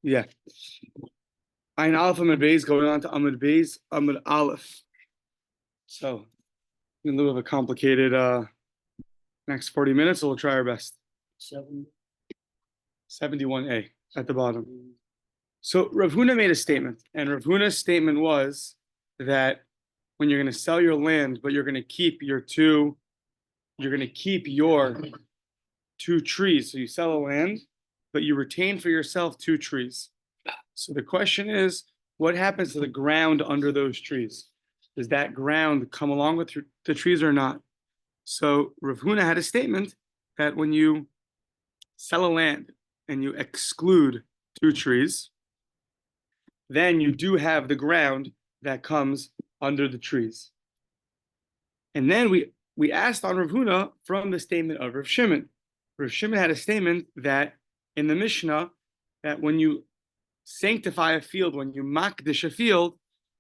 Yeah. Ein Aleph Amud Beis going on to Amud Beis, Amud Aleph. So, a little bit of a complicated next 40 minutes, so we'll try our best. 71a at the bottom. So Rav Huna made a statement, and Rav Huna's statement was that when you're going to sell your land, but you're going to keep your two trees. So you sell a land, but you retain for yourself two trees. So the question is, what happens to the ground under those trees? Does that ground come along with the trees or not? So Rav Huna had a statement that when you sell a land and you exclude two trees, then you do have the ground that comes under the trees. And then we asked on Rav Huna from the statement of Rav Shimon. Rav Shimon had a statement that in the Mishnah, that when you sanctify a field, when you makdish a field,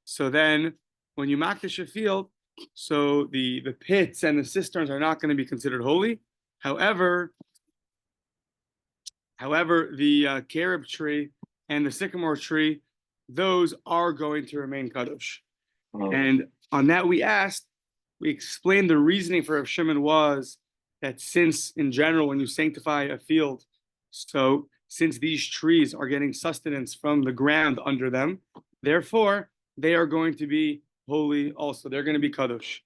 so then when you makdish a field, so the pits and the cisterns are not going to be considered holy. However, the carob tree and the sycamore tree, those are going to remain kadosh. Oh. And on that we explained the reasoning for Rav Shimon was that since in general when you sanctify a field, so since these trees are getting sustenance from the ground under them, therefore they are going to be holy also. They're going to be kadosh.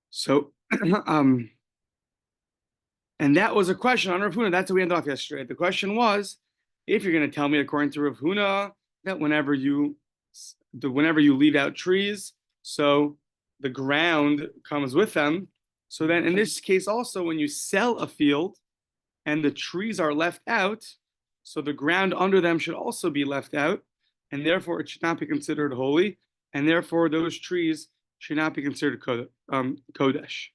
So and that was a question on Rav Huna. That's what we ended off yesterday. The question was, if you're going to tell me according to Rav Huna that whenever you leave out trees, so the ground comes with them. So then in this case also, when you sell a field and the trees are left out, so the ground under them should also be left out, and therefore it should not be considered holy, and therefore those trees should not be considered kodesh.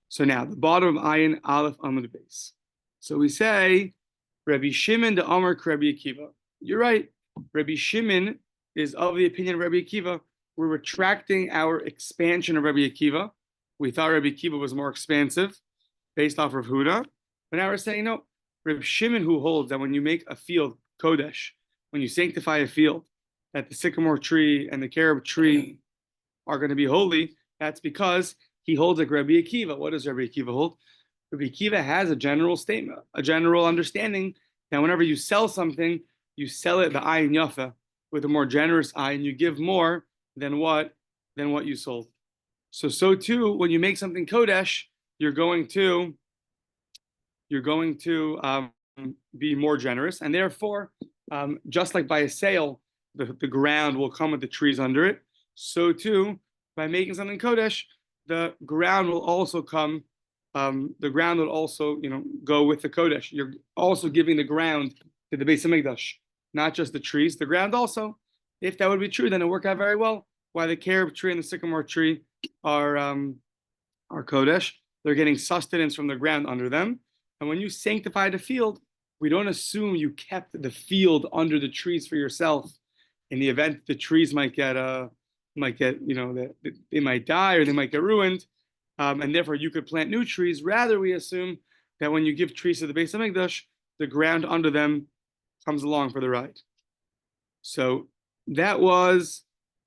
So now the bottom of Ayin Aleph Amud Beis. So we say Rabbi Shimon de Amar Rabbi Akiva. You're right. Rabbi Shimon is of the opinion of Rabbi Akiva. We're retracting our expansion of Rabbi Akiva. We thought Rabbi Akiva was more expansive based off of Huda. But now we're saying no. Rabbi Shimon, who holds that when you make a field kodesh, when you sanctify a field, that the sycamore tree and the carob tree are going to be holy, that's because he holds like Rabbi Akiva. What does Rabbi Akiva hold? Rabbi Akiva has a general statement, a general understanding that whenever you sell something, you sell it the ayin yafa with a more generous eye, and you give more than what you sold. So too, when you make something kodesh, you're going to be more generous, and therefore, just like by a sale, the ground will come with the trees under it. So too, by making something kodesh, the ground will also come. The ground will also, go with the kodesh. You're also giving the ground to the Beis Hamikdash, not just the trees. The ground also. If that would be true, then it would work out very well. Why the carob tree and the sycamore tree are kodesh. They're getting sustenance from the ground under them. And when you sanctify the field, we don't assume you kept the field under the trees for yourself. In the event the trees might get they might die or they might get ruined, and therefore you could plant new trees. Rather, we assume that when you give trees to the Beis Hamikdash, the ground under them comes along for the ride. So that was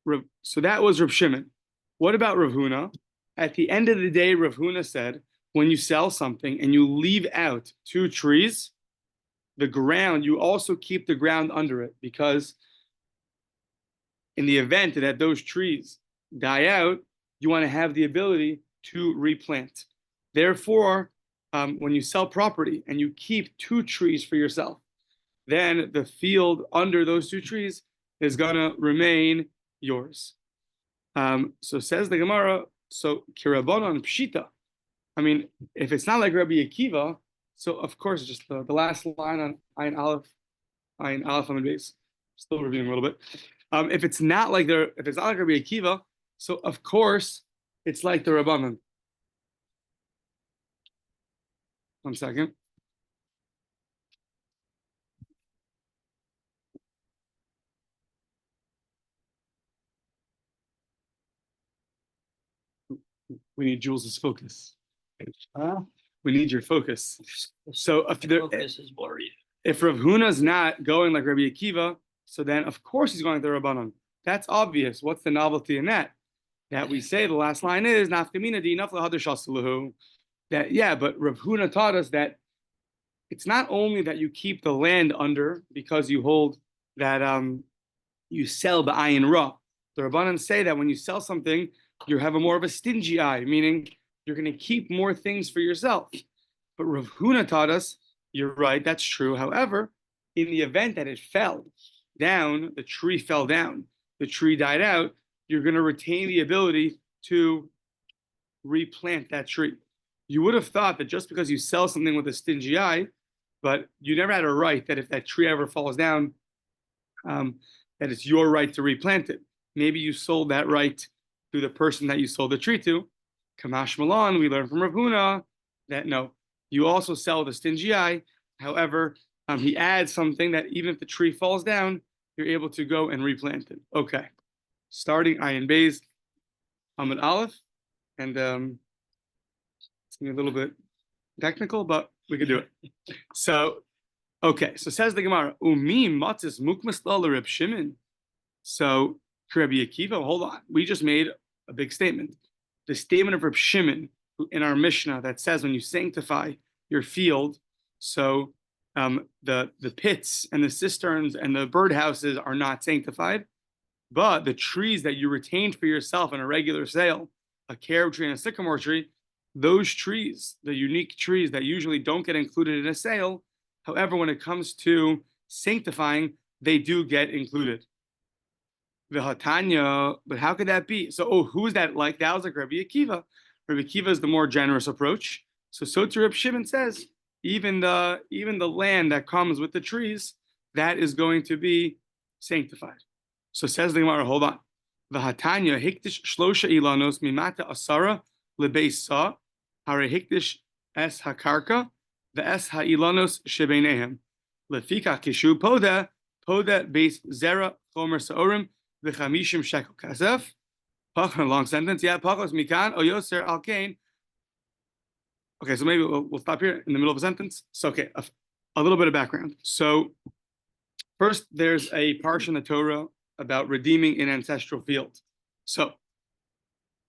Rav Shimon. What about Rav Huna? At the end of the day, Rav Huna said, when you sell something and you leave out two trees, the ground, you also keep the ground under it, because in the event that those trees die out, you want to have the ability to replant. Therefore, when you sell property and you keep two trees for yourself, then the field under those two trees is going to remain yours. So says the Gemara, so Kirabonon Pshita. I mean, if it's not like Rabbi Akiva, so of course, just the last line on Ayin Aleph Amud Beis. Still reviewing a little bit. If it's not like Rabbi Akiva, so of course it's like the Rabbanan. One second. We need Jules's focus. We need your focus. So if focus is blurry. if Rav Huna's not going like Rabbi Akiva, so then of course he's going to the Rabbanon. That's obvious. What's the novelty in that? That we say the last line is nafkamina di nafla hadashasalahu. That but Rav Huna taught us that it's not only that you keep the land under because you hold that you sell ba'ayin ra. The Rabbanan say that when you sell something, you have a more of a stingy eye, meaning you're going to keep more things for yourself. But Rav Huna taught us, you're right, that's true. However, in the event that it fell down, the tree fell down, the tree died out, you're going to retain the ability to replant that tree. You would have thought that just because you sell something with a stingy eye, but you never had a right that if that tree ever falls down, that it's your right to replant it. Maybe you sold that right to the person that you sold the tree to. Kamash Malan, we learn from Rav Huna that no, you also sell the stingy eye. However, he adds something that even if the tree falls down, you're able to go and replant it. Okay, starting Ayin Beis, Amud Aleph, and it's gonna be a little bit technical, but we could do it. So, okay, so says the Gemara, Umi matzis mukmas Reb Shimon. So, Rabbi Akiva, hold on, we just made a big statement. The statement of Reb Shimon in our Mishnah that says when you sanctify your field, so the pits and the cisterns and the birdhouses are not sanctified, but the trees that you retained for yourself in a regular sale, a carob tree and a sycamore tree, those trees, the unique trees that usually don't get included in a sale, however, when it comes to sanctifying, they do get included. V'hatanya, but how could that be? So, who is that like? That was like Rabbi Akiva. Rabbi Akiva is the more generous approach. So to Reb Shimon says, even the land that comes with the trees, that is going to be sanctified. So says the Gemara, hold on. V'hatanya hikdish shlosha ilanos mimata asara lebeisa hare hikdish es hakarka ve'es ha'ilanos shebeinehem lefika kishu poda beis zera chomer saorim v'chamishim shekel kasef. Long sentence. Yeah, pachos mikan oyoser alkain. Okay, so maybe we'll stop here in the middle of a sentence. So, okay, a little bit of background. So, first, there's a parsha in the Torah about redeeming an ancestral field. So,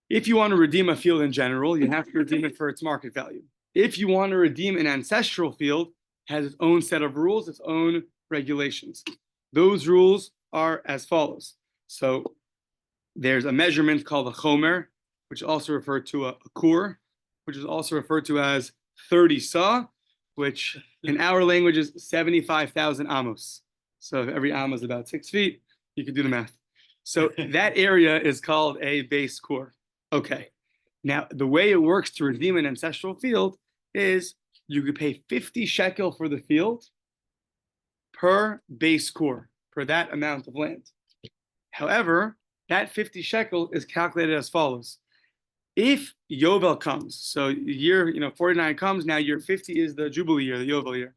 if you want to redeem a field in general, you have to redeem it for its market value. If you want to redeem an ancestral field, it has its own set of rules, its own regulations. Those rules are as follows. So, there's a measurement called a chomer, which is also referred to a kur, which is also referred to as 30 sa, which in our language is 75,000 amos. So if every amos is about 6 feet, you can do the math. So that area is called a base kur. Okay. Now, the way it works to redeem an ancestral field is you could pay 50 shekel for the field per base kur, per that amount of land. However, that 50 shekel is calculated as follows. If Yovel comes, so year 49 comes, now year 50 is the Jubilee year, the Yovel year.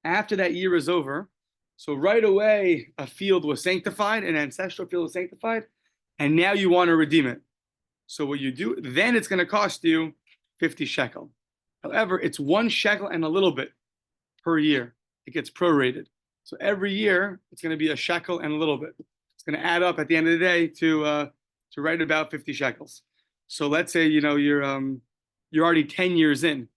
After that year is over, so right away a field was sanctified, an ancestral field was sanctified, and now you want to redeem it. So what you do, then it's going to cost you 50 shekel. However, it's 1 shekel and a little bit per year. It gets prorated. So every year it's going to be a shekel and a little bit. It's going to add up at the end of the day to right about 50 shekels. So let's say you're already 10 years in,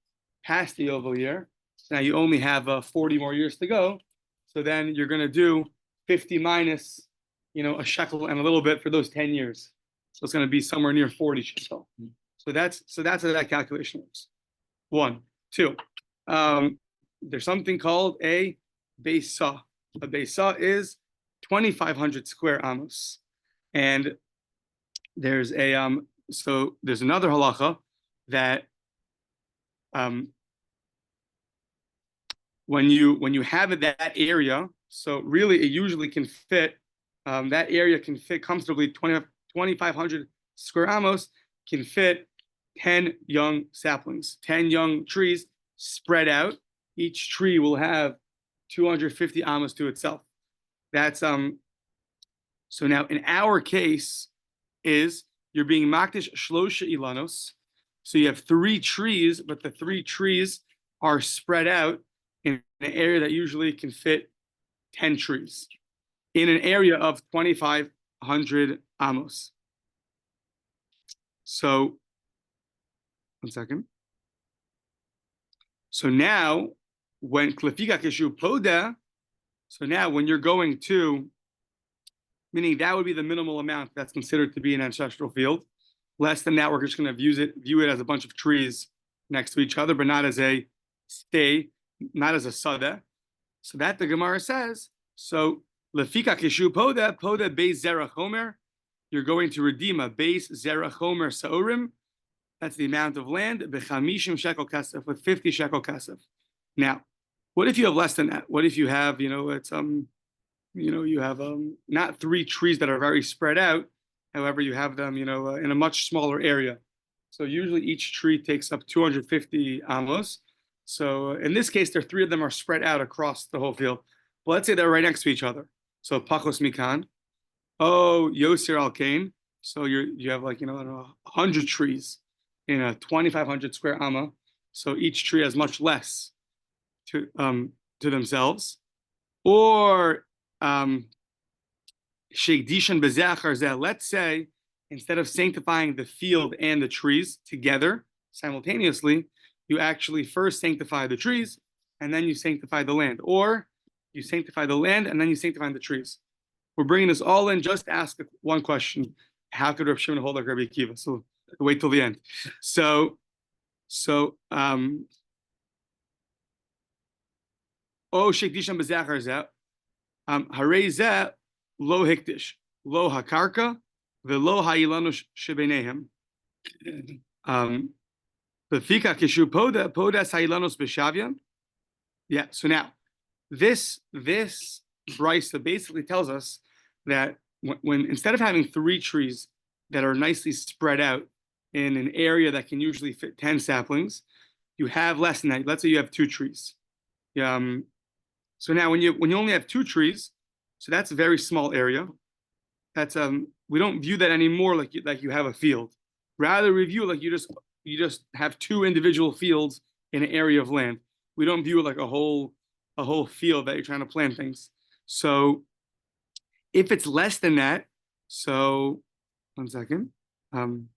past the Yovel year. Now you only have 40 more years to go. So then you're going to do 50 minus a shekel and a little bit for those 10 years. So it's going to be somewhere near 40 shekel. So that's how that calculation works. 1, 2. There's something called a beisa. A beisa is 2,500 square amos, and there's there's another halacha that when you have it that area, so really it usually can fit, that area can fit comfortably 2,500 square amos can fit 10 young saplings, 10 young trees spread out. Each tree will have 250 amos to itself. That's so now in our case is you're being makdish shlosha ilanos. So you have 3 trees, but the 3 trees are spread out in an area that usually can fit 10 trees in an area of 2,500 amos. So, 1 second. So now, when klefika keshu poda, so now when you're going to, meaning that would be the minimal amount that's considered to be an ancestral field. Less than that, we're just going to view it as a bunch of trees next to each other, but not as a stay, not as a sada. So that the Gemara says, so lefika keshu poda beis zerach homer, you're going to redeem a beis zerach homer saorim. That's the amount of land, b'chamishim shekel kasef, with 50 shekel kasef. Now, what if you have less than that? What if you have, it's you have not 3 trees that are very spread out. However, you have them, in a much smaller area. So usually each tree takes up 250 amos. So in this case, 3 of them are spread out across the whole field. But let's say they're right next to each other. So pachos mikan, yosir al kain. So you have 100 trees in a 2,500 square amma. So each tree has much less to themselves. Or shegdishan bezachar zeh. Let's say instead of sanctifying the field and the trees together simultaneously, you actually first sanctify the trees and then you sanctify the land, or you sanctify the land and then you sanctify the trees. We're bringing this all in just to ask one question: how could Rav Shimon hold like Rabbi Akiva? So wait till the end. So shegdishan bezachar zeh. Harei zeh lo hikdish, lo hakarka, velo ha'ilanush shebenehem. Befika kishu poda ha'ilanos b'shavyan. Yeah. So now, this brisa basically tells us that when instead of having 3 trees that are nicely spread out in an area that can usually fit 10 saplings, you have less than that. Let's say you have 2 trees. So now when you only have 2 trees, so that's a very small area. That's we don't view that anymore like you have a field. Rather, we view like you just have 2 individual fields in an area of land. We don't view it like a whole field that you're trying to plant things. So if it's less than that, so 1 second. 1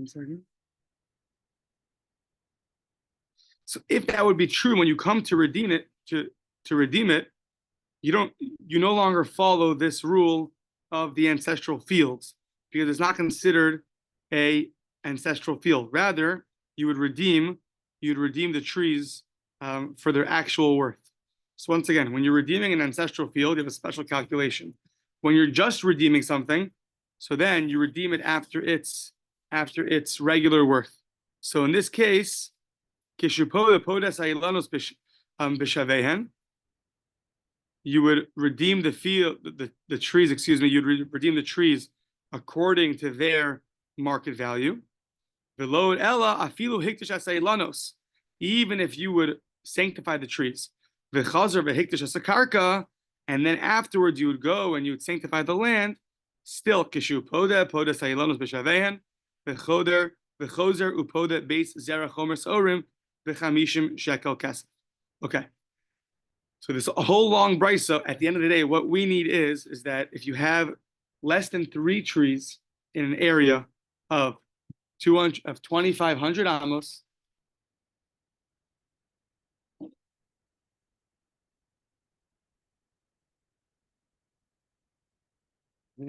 second. So if that would be true, when you come to redeem it, to redeem it, you no longer follow this rule of the ancestral fields, because it's not considered a ancestral field. Rather, you would redeem the trees for their actual worth. So once again, when you're redeeming an ancestral field, you have a special calculation. When you're just redeeming something, so then you redeem it after its regular worth. So in this case, you would redeem the field, the trees, excuse me, you'd redeem the trees according to their market value. Even if you would sanctify the trees. And then afterwards you would go and you would sanctify the land, still kishu poda sayilanos b'shavehen, v'choder upoda beis zerach homer sorim v'chamishim shekel kesef. Okay. So this whole long brisa, at the end of the day, what we need is that if you have less than 3 trees in an area of 2,500 amos,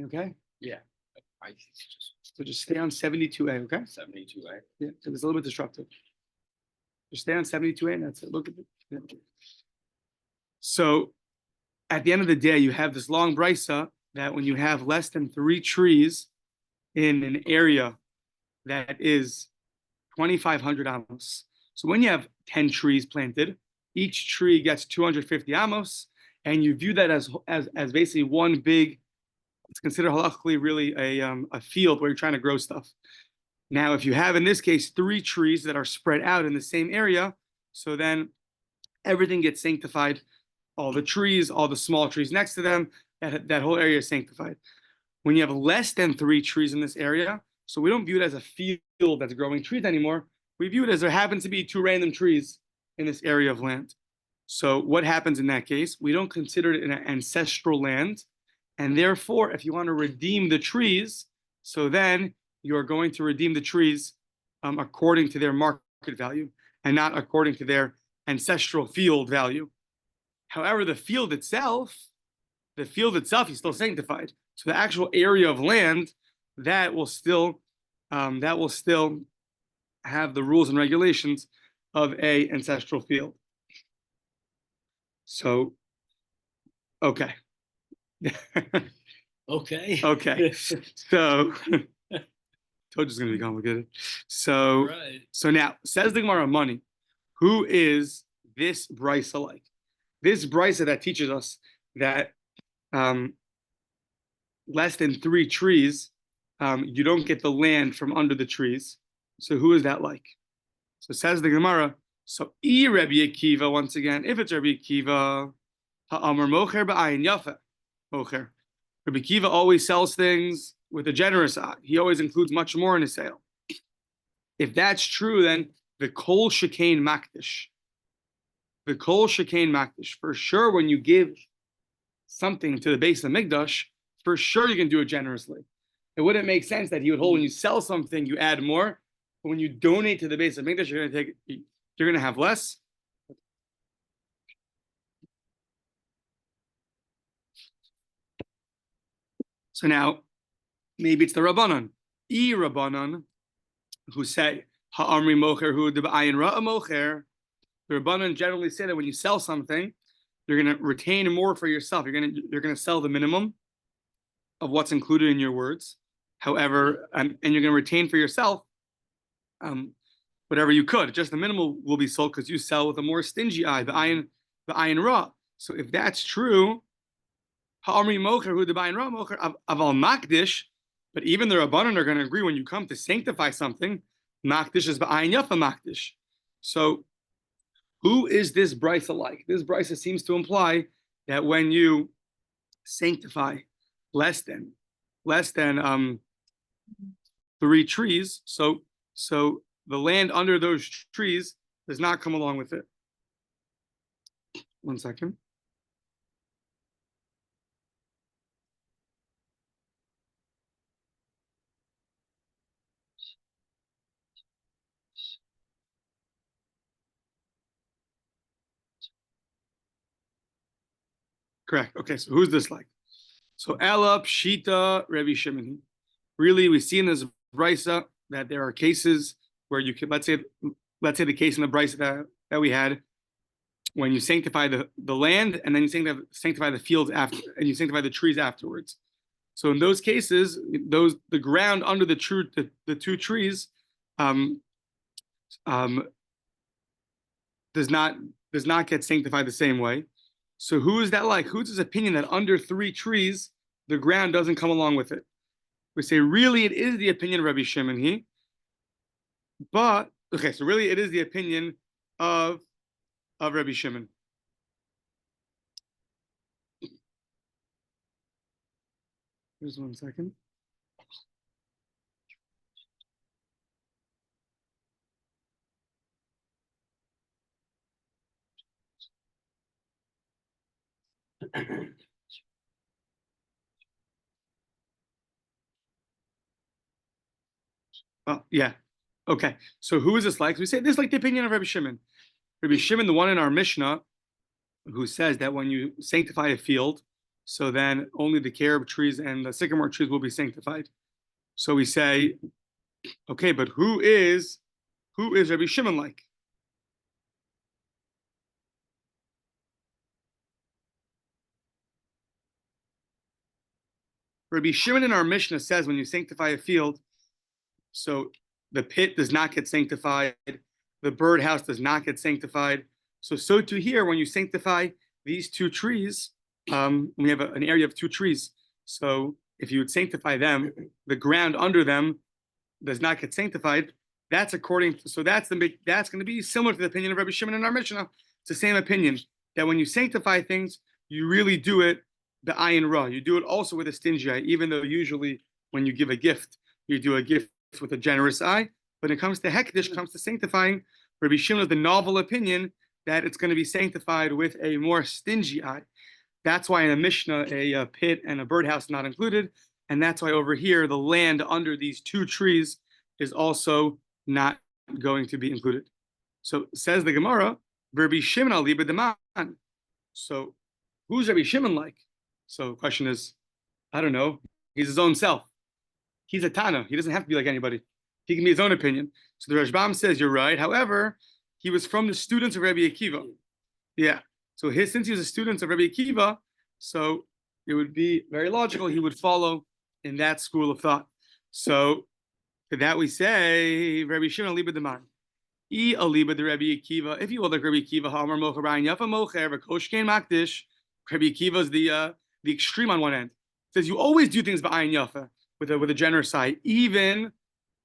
okay? Yeah. So just stay on 72A, okay? 72A. Yeah, so it's a little bit disruptive. Just stay on 72A and that's it. Look at it. Yeah. So at the end of the day, you have this long brisa that when you have less than 3 trees in an area that is 2,500 amos. So when you have 10 trees planted, each tree gets 250 amos, and you view that as basically one big, it's considered halachically really a field where you're trying to grow stuff. Now, if you have, in this case, 3 trees that are spread out in the same area, so then everything gets sanctified. All the trees, all the small trees next to them, that whole area is sanctified. When you have less than 3 trees in this area, so we don't view it as a field that's growing trees anymore. We view it as there happen to be 2 random trees in this area of land. So what happens in that case? We don't consider it an ancestral land. And therefore, if you want to redeem the trees, so then you're going to redeem the trees according to their market value and not according to their ancestral field value. However, the field itself is still sanctified. So the actual area of land that will still have the rules and regulations of a ancestral field. So, okay. Okay. Okay. So, told you it's going to be complicated. So, Right. So now says the Gemara money. Who is this brisa like? This brisa that teaches us that less than 3 trees, you don't get the land from under the trees. So who is that like? So says the Gemara. So Rabbi Akiva, once again, if it's Rabbi Akiva, ha'amar mocher ba'ayin yafa mocher. Rabbi Akiva always sells things with a generous eye. He always includes much more in his sale. If that's true, then the kol shekain makdish. The kol shekain makdish. For sure, when you give something to the base of the mikdash, for sure you can do it generously. It wouldn't make sense that he would hold when you sell something, you add more. But when you donate to the base of mikdash, you're going to have less. So now, maybe it's the Rabbanon. Rabbanon, who say, ha'amri mocher hu deba'ayin ra'a mocher. The Rabbanon generally say that when you sell something, you're going to retain more for yourself. You're going to sell the minimum of what's included in your words. However, and you're going to retain for yourself whatever you could. Just the minimum will be sold because you sell with a more stingy eye, the ayin ra. So if that's true, ha'amri mocher hu deba'ayin ra'a mocher aval makdish. But even the Rabbanon are going to agree when you come to sanctify something, makdish is ba'ayin yafa makdish. So who is this brisa like? This brisa seems to imply that when you sanctify less than 3 trees, so the land under those trees does not come along with it. 1 second. Correct. Okay, so who's this like? So Ela Pshita Rabbi Shimon. Really, we see in this brisa that there are cases where you could let's say the case in the brisa that we had when you sanctify the land and then you sanctify the fields after and you sanctify the trees afterwards. So in those cases, the ground under the 2 trees does not get sanctified the same way. So who is that like? Who's his opinion that under 3 trees, the ground doesn't come along with it? We say, really, it is the opinion of Rabbi Shimon. But, okay, so really it is the opinion of Rabbi Shimon. Just 1 second. Oh, yeah. Okay. So who is this like? So we say this is like the opinion of Rabbi Shimon. Rabbi Shimon, the one in our Mishnah, who says that when you sanctify a field, so then only the carob trees and the sycamore trees will be sanctified. So we say, okay, but who is Rabbi Shimon like? Rabbi Shimon in our Mishnah says when you sanctify a field, so the pit does not get sanctified, the birdhouse does not get sanctified. So too here, when you sanctify these 2 trees, we have an area of 2 trees. So if you would sanctify them, the ground under them does not get sanctified. That's going to be similar to the opinion of Rabbi Shimon in our Mishnah. It's the same opinion that when you sanctify things, you really do it the ayin ra. You do it also with a stingy eye, even though usually when you give a gift, you do a gift with a generous eye. When it comes to hekdesh, comes to sanctifying, Rabbi Shimon has the novel opinion that it's going to be sanctified with a more stingy eye. That's why in the Mishnah, a pit and a birdhouse not included. And that's why over here, the land under these two trees is also not going to be included. So says the Gemara, Rabbi Shimon aliba deman. So who's Rabbi Shimon like? So the question is, I don't know. He's his own self. He's a Tana. He doesn't have to be like anybody. He can be his own opinion. So the Rashbam says, you're right. However, he was from the students of Rabbi Akiva. Yeah. So since he was a student of Rabbi Akiva, so it would be very logical he would follow in that school of thought. So to that we say, Rabbi Shimon aliba deman. Aliba de Rabbi Akiva. If you will like Rabbi Akiva, Ha'amar mocher b'ayin yafa mocher v'koshkein makdish. Rabbi Akiva is the extreme on one end. It says you always do things b'ayin yafa with a generous eye, even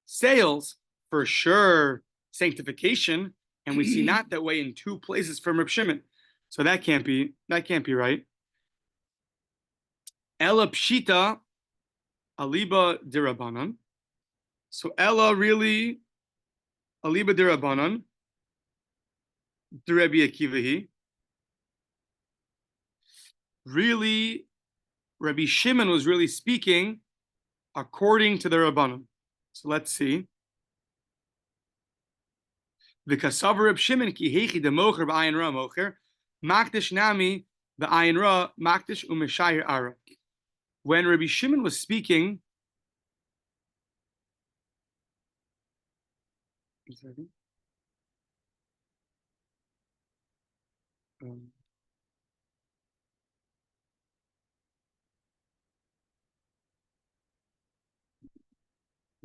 sales for sure, sanctification, and we see not that way in two places from Reb Shimon. So that can't be right. Ella pshita aliba dirabanan. So Ella really aliba dirabanan Rabbi Akiva. Really, Rabbi Shimon was really speaking according to the Rabbanon. So let's see. The kasav Reb Shimon ki heichi de mocher b'ayin ra mocher makdish nami b'ayin ra makdish u'meshayir ara. When Rabbi Shimon was speaking,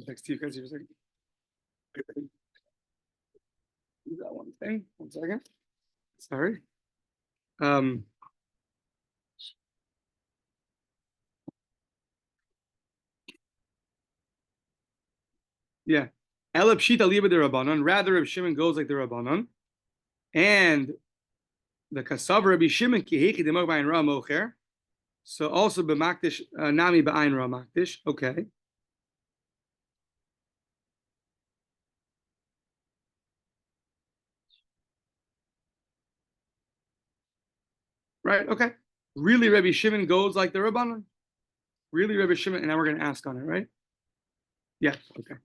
next to you guys, you got one thing. 1 second. Sorry. Yeah. Ela pshita liba de Rabbanon. Rather, Rabbi Shimon goes like the Rabbanon. And the kasav Rabbi Shimon ki heichi de mocher b'ayin ra mocher. So also b'makdish nami b'ayin ra makdish. Okay. Right. Okay. Really, Rabbi Shimon goes like the Rabbanon. Really, Rabbi Shimon, and now we're going to ask on it, right? Yeah. Okay.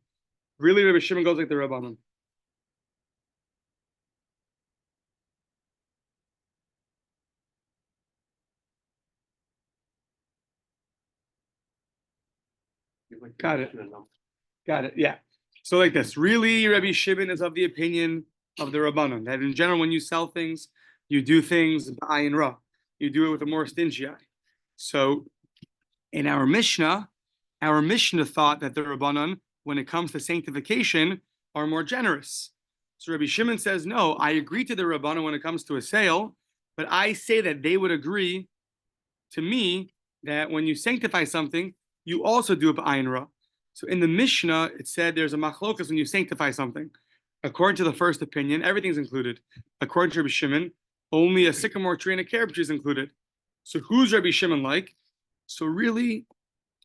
Really, Rabbi Shimon goes like the Rabbanon. Got it. Yeah. So like this, really, Rabbi Shimon is of the opinion of the Rabbanon that in general, when you sell things, you do things b'ayin ra. You do it with a more stingy eye. So in our Mishnah thought that the Rabbanon, when it comes to sanctification, are more generous. So Rabbi Shimon says, no, I agree to the Rabbanon when it comes to a sale, but I say that they would agree to me that when you sanctify something, you also do it b'ayin ra. So in the Mishnah, it said there's a machlokas when you sanctify something. According to the first opinion, everything's included. According to Rabbi Shimon, only a sycamore tree and a carob tree is included. So who's Rabbi Shimon like? So really,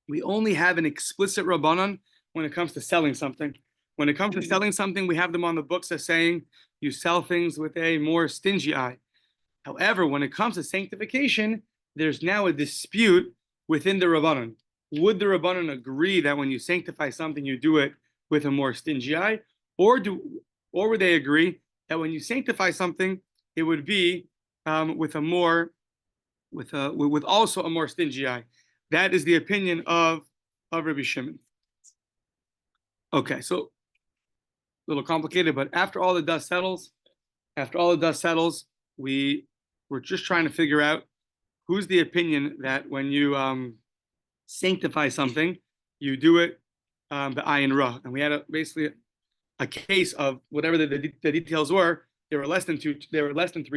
we only have an explicit Rabbanon when it comes to selling something. When it comes to selling something, we have them on the books as saying you sell things with a more stingy eye. However, when it comes to sanctification, there's now a dispute within the Rabbanon. Would the Rabbanon agree that when you sanctify something, you do it with a more stingy eye, or would they agree that when you sanctify something, it would be with also a more stingy eye? That is the opinion of Rabbi Shimon. Okay, so a little complicated, but after all the dust settles, we're just trying to figure out who's the opinion that when you sanctify something, you do it b'ayin ra. And we had basically a case of whatever the details were. There were less than 3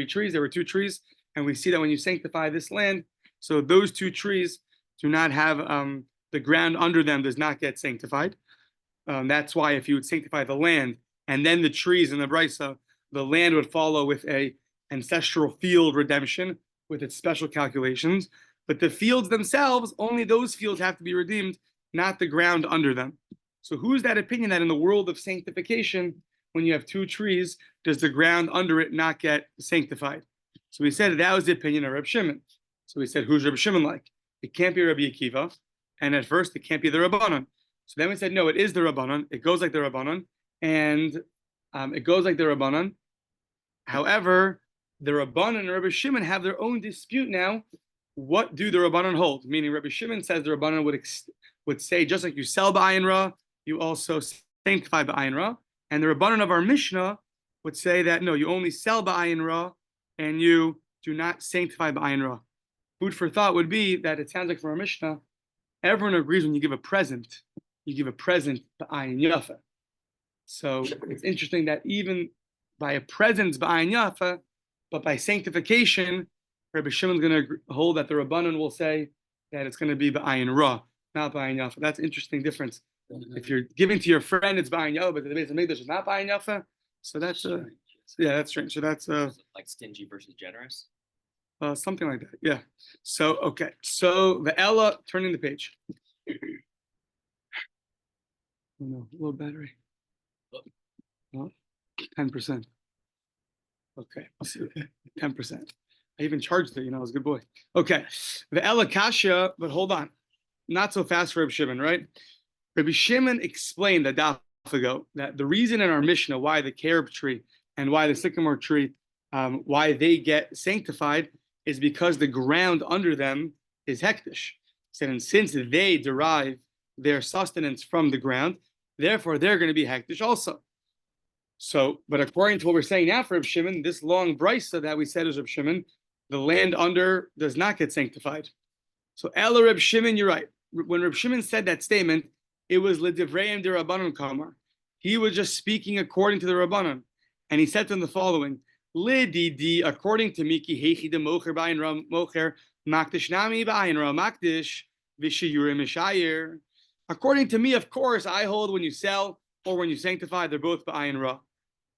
trees. There were 2 trees, and we see that when you sanctify this land, so those 2 trees do not have the ground under them does not get sanctified. That's why if you would sanctify the land and then the trees in the brisa, the land would follow with a ancestral field redemption with its special calculations. But the fields themselves, only those fields have to be redeemed, not the ground under them. So who's that opinion that in the world of sanctification, when you have two trees, does the ground under it not get sanctified? So we said that was the opinion of Reb Shimon. So we said, who's Reb Shimon like? It can't be Rabbi Akiva, and at first it can't be the Rabbanon. So then we said, no, it is the Rabbanon. It goes like the Rabbanon, and it goes like the Rabbanon. However, the Rabbanon and Rabbi Shimon have their own dispute now. What do the Rabbanon hold? Meaning, Rabbi Shimon says the Rabbanon would say, just like you sell b'ayin ra, you also sanctify b'ayin ra. And the Rabbanon of our Mishnah would say that, no, you only sell b'ayin ra, and you do not sanctify b'ayin ra. Food for thought would be that it sounds like from our Mishnah, everyone agrees when you give a present b'ayin yafa. So it's interesting that even by a present b'ayin yafa, but by sanctification, Rabbi Shimon's going to hold that the Rabbanon will say that it's going to be b'ayin ra, not b'ayin yafa. That's an interesting difference. If you're giving to your friend, it's b'ayin yafa, but the Beis Hamikdash is not b'ayin yafa. So that's that's strange. So that's like stingy versus generous. Something like that. Yeah. So okay. So the Ella turning the page. Oh no, low battery. 10%. Okay. 10%. I even charged it, I was a good boy. Okay. The Ella Kasha, but hold on. Not so fast for Rabbi Shimon, right? Rabbi Shimon explained a daf ago that the reason in our Mishnah why the carob tree and why the sycamore tree, why they get sanctified is because the ground under them is hektish. Said, and since they derive their sustenance from the ground, therefore they're going to be hektish also. So, but according to what we're saying now for Reb Shimon, this long brisa that we said is Reb Shimon, the land under does not get sanctified. So, Ela Reb Shimon, you're right. When Reb Shimon said that statement, it was L'Divreim de Rabbanon Kamar. He was just speaking according to the Rabbanon. And he said to them the following, Lididi, according to Miki, Hechi de Mocher Ba'ayin Ra Mocher, Makdish Nami Ba'ayin Ra Makdish, Vishiyurim Mishayir. According to me, of course, I hold when you sell or when you sanctify, they're both Ba'ayin Ra.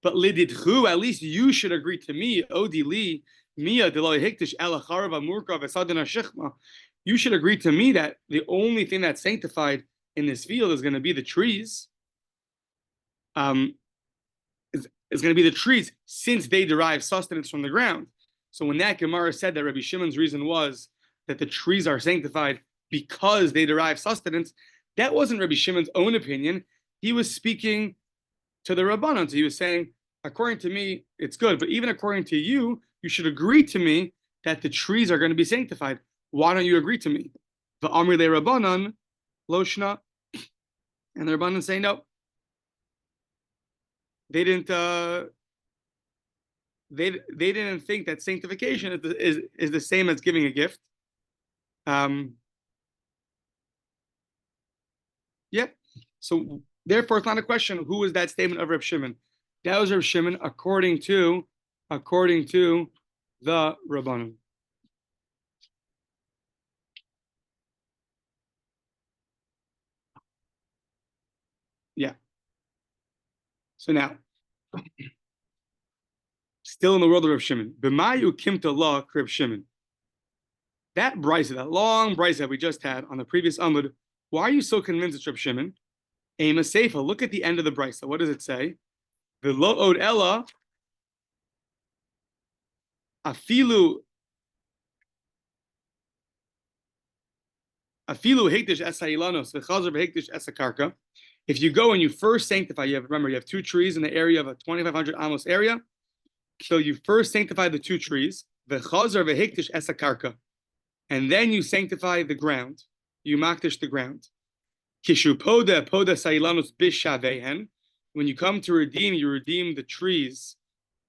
But Lididchu, at least you should agree to me, Odi Li, Mia Deloy Hikdish Elacharav Amurkav Esadina Shechma. You should agree to me that the only thing that's sanctified in this field is going to be the trees. Is going to be the trees since they derive sustenance from the ground. So when that Gemara said that Rabbi Shimon's reason was that the trees are sanctified because they derive sustenance, that wasn't Rabbi Shimon's own opinion. He was speaking to the Rabbanon. So he was saying, according to me, it's good, but even according to you, you should agree to me that the trees are going to be sanctified. Why don't you agree to me? The Amri le Rabbanon, Loshna, and the Rabbanon saying no. They didn't. They didn't think that sanctification is the same as giving a gift. Yeah. So therefore, it's not a question. Who was that statement of Reb Shimon? That was Reb Shimon according to the Rabbanon. Yeah. So now, still in the world of Reb Shimon, b'mayu kimta la Reb Shimon. That brisa, that long brisa that we just had on the previous Amud, why are you so convinced it's Reb Shimon? Ema Seifa, look at the end of the brisa. What does it say? The lo od ella afilu hektish esailanos v'chazer v'hektish esakarka. If you go and you first sanctify, you have two trees in the area of a 2,500 amos area. So you first sanctify the two trees, v'chazer v'hektish esakarka, and then you sanctify the ground. You makdish the ground. Kishu poda sailanos bishavehen. When you come to redeem, you redeem the trees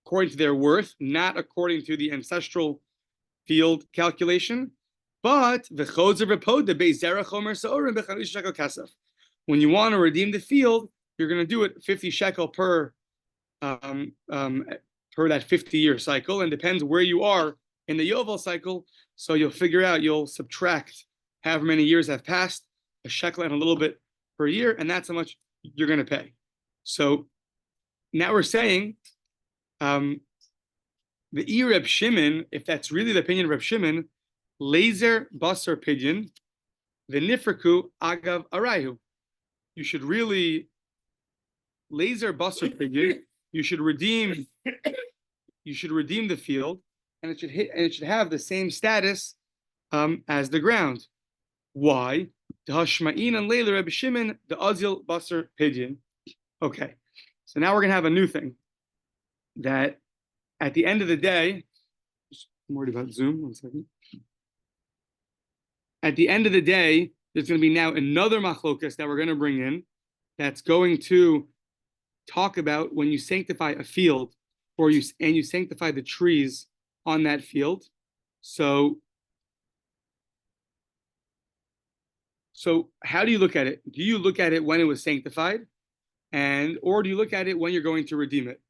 according to their worth, not according to the ancestral field calculation. But v'chozer v'poda be'zerach omer sa'orim b'chamish shekel kasef. When you want to redeem the field, you're going to do it 50 shekel per that 50-year cycle, and depends where you are in the Yovel cycle. So you'll figure out, you'll subtract however many years have passed, a shekel and a little bit per year, and that's how much you're going to pay. So now we're saying the Reb Shimon, if that's really the opinion of Reb Shimon, laser basar pidyon, v'nifraku agav arayu. You should really laser basar pidyon. You should redeem the field, and it should have the same status as the ground. Why? Hashma'in and Leila Rebbe Shimon the Azil Basar Pidyon. Okay, so now we're gonna have a new thing. That at the end of the day, I'm worried about Zoom. 1 second. At the end of the day, there's going to be now another machlokas that we're going to bring in. That's going to talk about when you sanctify a field, or you sanctify the trees on that field. So how do you look at it? Do you look at it when it was sanctified, or do you look at it when you're going to redeem it?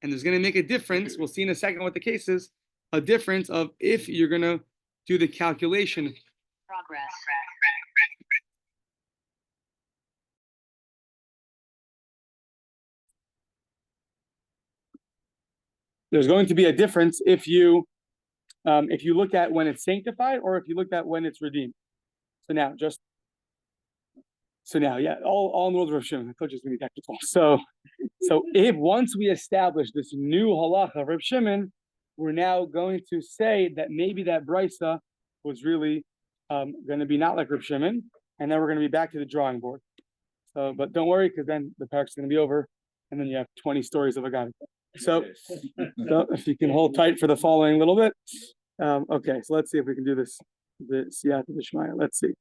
And there's going to make a difference. We'll see in a second what the case is. A difference of if you're going to do the calculation. Progress. There's going to be a difference if you look at when it's sanctified or if you look at when it's redeemed. So now, all in the world of Rav Shimon. I told you it's going to be technical. So if once we establish this new halacha of Rav Shimon, we're now going to say that maybe that brisa was really going to be not like Rav Shimon, and then we're going to be back to the drawing board. So, but don't worry, because then the parak's going to be over, and then you have 20 stories of Agadah. So if you can hold tight for the following little bit. Okay, so let's see if we can do this. The Siyata D'Shmaya. Let's see.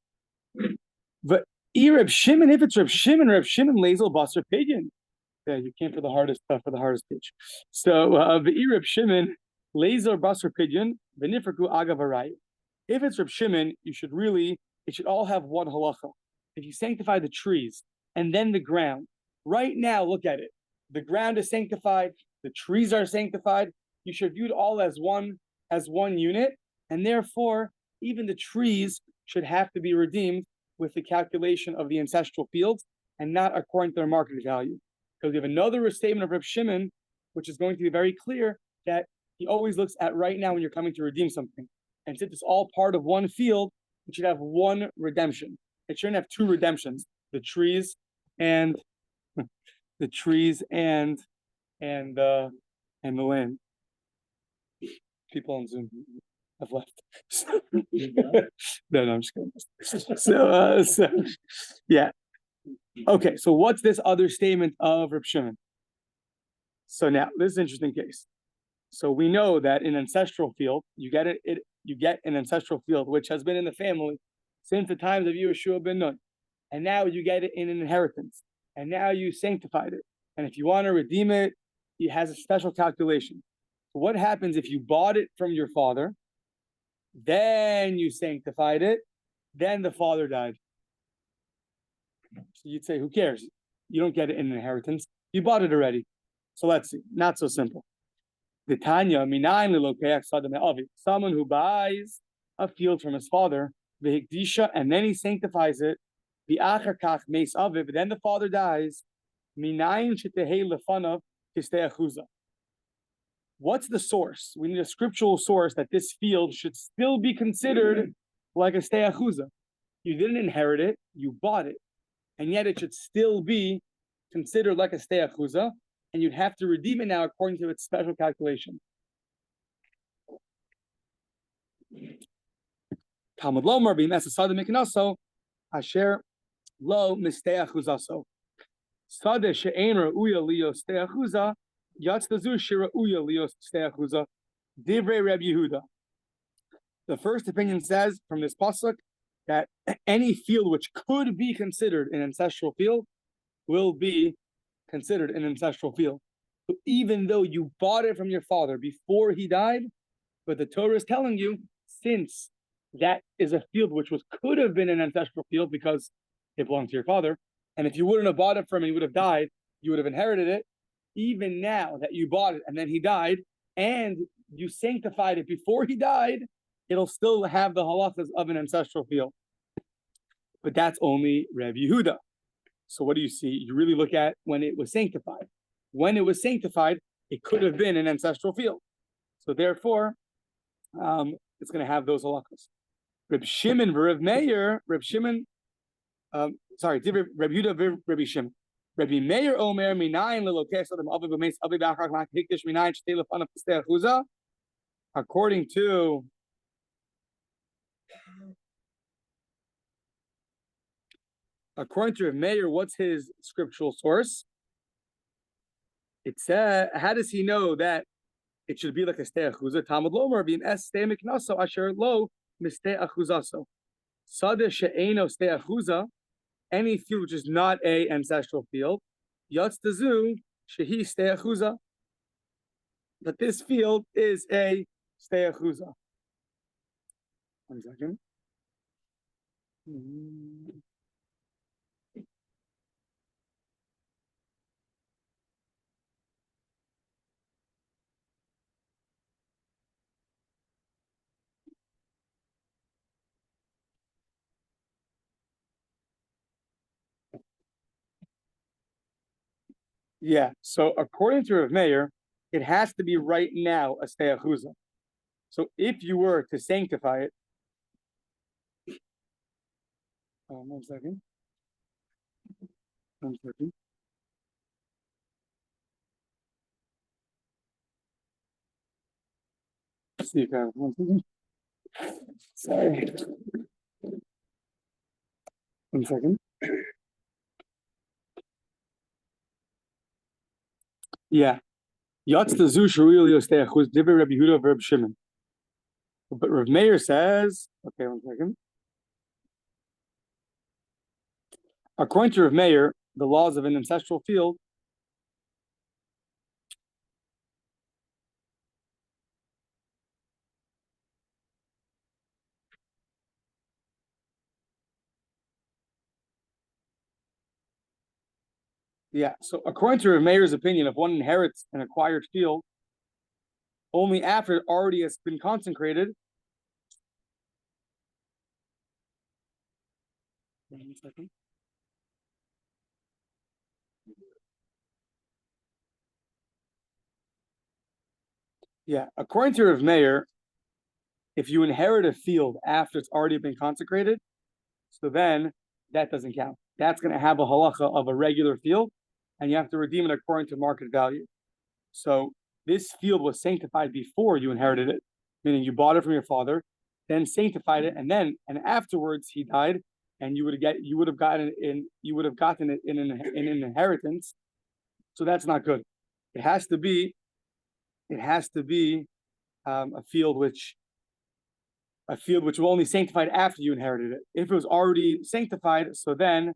But Reb Shimon, if it's Reb Shimon Lazel Basar Pidyon. Yeah, you came for the hardest page. So the Reb Shimon Lazel Basar Pidyon, V'nifraku Agav Arayu. If it's Reb Shimon, it should all have one halacha. If you sanctify the trees and then the ground, right now look at it. The ground is sanctified, the trees are sanctified. You should view it all as one unit, and therefore even the trees should have to be redeemed with the calculation of the ancestral fields and not according to their market value. Because we have another restatement of Reb Shimon, which is going to be very clear that he always looks at right now when you're coming to redeem something. And since it's all part of one field, it should have one redemption. It shouldn't have two redemptions: the trees and the land. People on Zoom have left. No, I'm just kidding. So yeah. Okay, so what's this other statement of Reb Shimon? So now this is an interesting case. So we know that in ancestral field, you get an ancestral field which has been in the family since the times of Yehoshua ben Nun, and now you get it in an inheritance, and now you sanctified it. And if you want to redeem it, it has a special calculation. So what happens if you bought it from your father, then you sanctified it, then the father died? So you'd say, who cares? You don't get it in an inheritance. You bought it already. So let's see. Not so simple. The Tanya, someone who buys a field from his father, and then he sanctifies it, but then the father dies. What's the source? We need a scriptural source that this field should still be considered like a stei achuzah. You didn't inherit it, you bought it, and yet it should still be considered like a stei achuzah, and you'd have to redeem it now according to its special calculation. Talmud Lomar b'imesasada miknaso asher lo mistei achuzaso. Sada she'ein ra'uya liyo stei achuzah yatzdazu she'ra'uya liyo stei achuzah. Divrei Reb Yehuda. The first opinion says from this pasuk that any field which could be considered an ancestral field will be considered an ancestral field. So even though you bought it from your father before he died, but the Torah is telling you, since that is a field which could have been an ancestral field because it belonged to your father, and if you wouldn't have bought it from him, he would have died, you would have inherited it. Even now that you bought it and then he died, and you sanctified it before he died, it'll still have the halachas of an ancestral field. But that's only Reb Yehuda. So what do you see? You really look at when it was sanctified. When it was sanctified, it could have been an ancestral field. So therefore, it's going to have those halachas. Reb Shimon v'Reb Meir, Reb Shimon, Reb Yehuda Reb Shimon. Rabbi Meir Omer minayin lelokes adam avi b'meis avi b'achar mak hikdish minayin shtei lefanav pistei achuza. According to Reb Meir, what's his scriptural source? It says, how does he know that it should be like a stei achuza? Talmud lomer b'im es stei miknaso asher lo mistei achuzaso. Sadeh she'eno stei achuza. Any field which is not a ancestral field, yatz tazu shehi stei achuza. But this field is a stei achuza. 1 second. Yeah, so according to Rav Meir, it has to be right now a stei achuza. So if you were to sanctify it, 1 second. 1 second. See if I have 1 second. Sorry. 1 second. Yeah. Yatz tazu shurili stei achuz divrei Rabbi Yehuda v'Reb Shimon. But Rav Meir says, okay, 1 second. According to Rav Meir, the laws of an ancestral field so according to Rav Meir's opinion, if one inherits an acquired field only after it already has been consecrated, 1 second. According to Rav Meir, if you inherit a field after it's already been consecrated, so then that doesn't count. That's going to have a halacha of a regular field, and you have to redeem it according to market value. So this field was sanctified before you inherited it, meaning you bought it from your father, then sanctified it, and afterwards he died, and you would have gotten it in an inheritance. So that's not good. It has to be a field which will only sanctified after you inherited it. If it was already sanctified, so then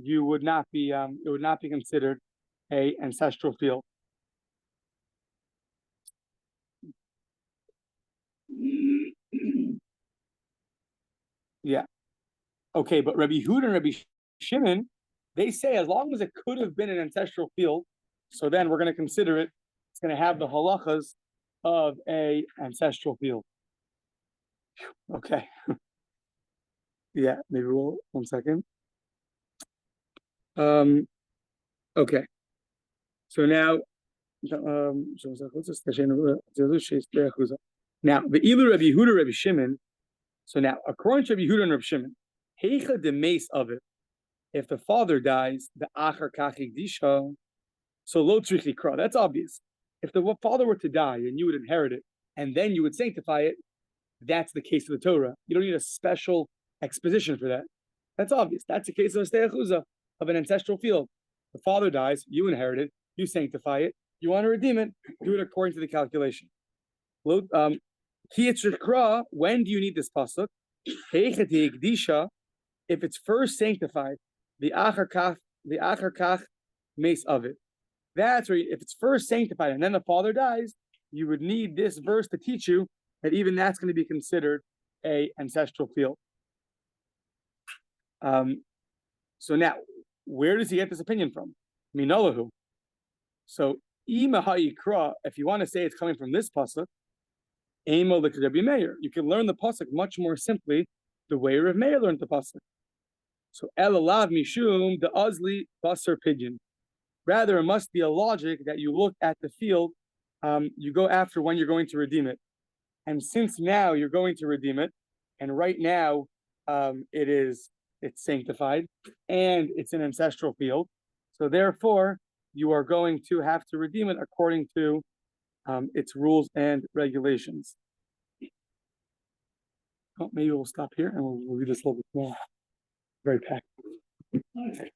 you would not be it would not be considered a ancestral field. Yeah. Okay, but Rabbi Yehuda and Rabbi Shimon, they say as long as it could have been an ancestral field, so then we're going to consider it. It's going to have the halachas of a ancestral field. Okay. Yeah, maybe we'll 1 second. Okay. So now, now the ilu Rabbi Yehuda, Rabbi Shimon. So now, according to Rabbi Yehuda and Rabbi Shimon, heicha de mace of it. If the father dies, the achar kach hikdisha, so lo tzrich likra. That's obvious. If the father were to die and you would inherit it, and then you would sanctify it, that's the case of the Torah. You don't need a special exposition for that. That's obvious. That's the case of a stei achuza, of an ancestral field. The father dies, you inherit it, you sanctify it, you want to redeem it, do it according to the calculation. When do you need this pasuk? If it's first sanctified, the achar kach mace of it. That's where, if it's first sanctified and then the father dies, you would need this verse to teach you that even that's going to be considered a ancestral field. So now, where does he get this opinion from? Minolahu. So, if you want to say it's coming from this pasuk, Rabbi Meir, you can learn the pasuk much more simply the way Rav Meir learned the pasuk. So, elalav mishum the azli basar pidyon. Rather, it must be a logic that you look at the field, you go after when you're going to redeem it. And since now you're going to redeem it, and right now it's sanctified and it's an ancestral field. So therefore, you are going to have to redeem it according to its rules and regulations. Maybe we'll stop here and we'll read this a little bit more. Very packed. Okay.